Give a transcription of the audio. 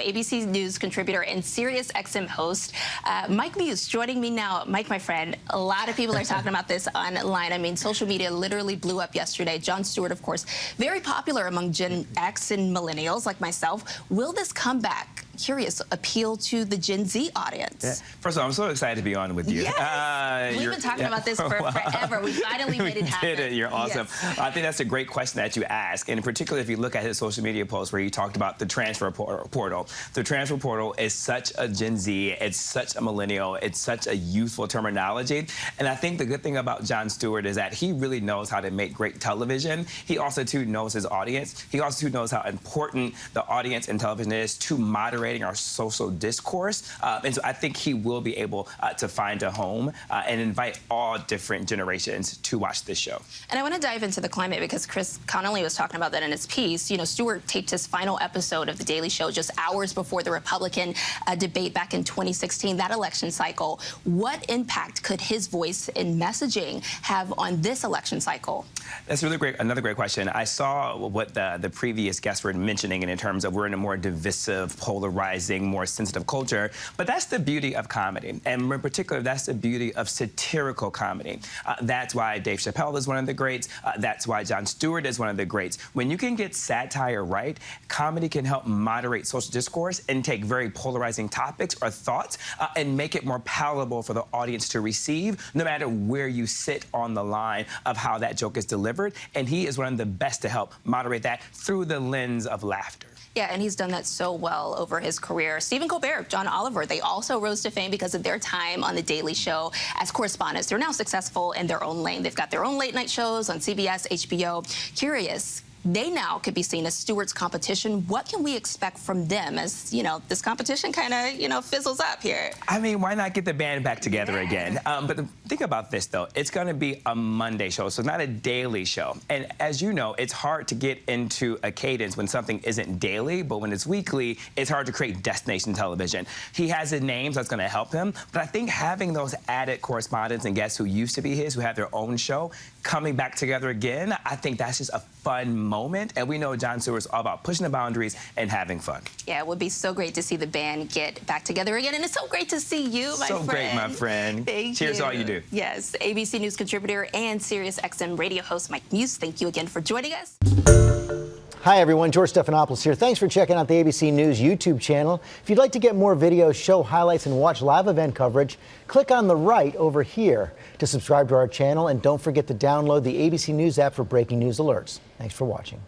ABC News contributor and Sirius XM host, Mike Muse, joining me now. Mike, my friend, a lot of people are talking about this online. I mean, social media literally blew up yesterday. Jon Stewart, of course, very popular among Gen X and millennials like myself. Will this comeback, curious, appeal to the Gen Z audience? Yeah. First of all, I'm so excited to be on with you. Yes. We've been talking about this for forever. We finally made it happen. We did it. You're awesome. Yes. I think that's a great question that you ask, and particularly if you look at his social media post where he talked about the transfer portal. The transfer portal is such a Gen Z, it's such a millennial, it's such a youthful terminology. And I think the good thing about Jon Stewart is that he really knows how to make great television. He also, too, knows his audience. He also, too, knows how important the audience in television is to moderating our social discourse. And so I think he will be able to find a home and invite all different generations to watch this show. And I want to dive into the climate because Chris Connolly was talking about that in his piece. You know, Stewart taped his final episode of The Daily Show just hours before the Republican debate back in 2016, that election cycle. What impact could his voice and messaging have on this election cycle? That's really great. Another great question. I saw what the previous guests were mentioning in terms of we're in a more divisive, polarizing, more sensitive culture. But that's the beauty of comedy. And in particular, that's the beauty of satirical comedy. That's why Dave Chappelle is one of the greats. That's why Jon Stewart is one of the greats. When you can get satire right, comedy can help moderate social discourse and take very polarizing topics or thoughts and make it more palatable for the audience to receive, no matter where you sit on the line of how that joke is delivered. And he is one of the best to help moderate that through the lens of laughter. Yeah, and he's done that so well over his career. Stephen Colbert, John Oliver, they also rose to fame because of their time on The Daily Show as correspondents. They're now successful in their own lane. They've got their own late-night shows on CBS, HBO. Curious, they now could be seen as Stewart's competition. What can we expect from them as, you know, this competition kind of, you know, fizzles up here? I mean, why not get the band back together again? But think about this, though. It's going to be a Monday show, so not a daily show. And as you know, it's hard to get into a cadence when something isn't daily, but when it's weekly, it's hard to create destination television. He has a name, so that's going to help him. But I think having those added correspondents and guests who used to be his, who have their own show, coming back together again, I think that's just a fun moment. And we know Jon Stewart's all about pushing the boundaries and having fun. Yeah, it would be so great to see the band get back together again. And it's so great to see you, my friend. So great, my friend. Thank you. Cheers to all you do. Yes, ABC News contributor and Sirius XM radio host Mike Muse, thank you again for joining us. Hi, everyone. George Stephanopoulos here. Thanks for checking out the ABC News YouTube channel. If you'd like to get more videos, show highlights, and watch live event coverage, click on the right over here to subscribe to our channel. And don't forget to download the ABC News app for breaking news alerts. Thanks for watching.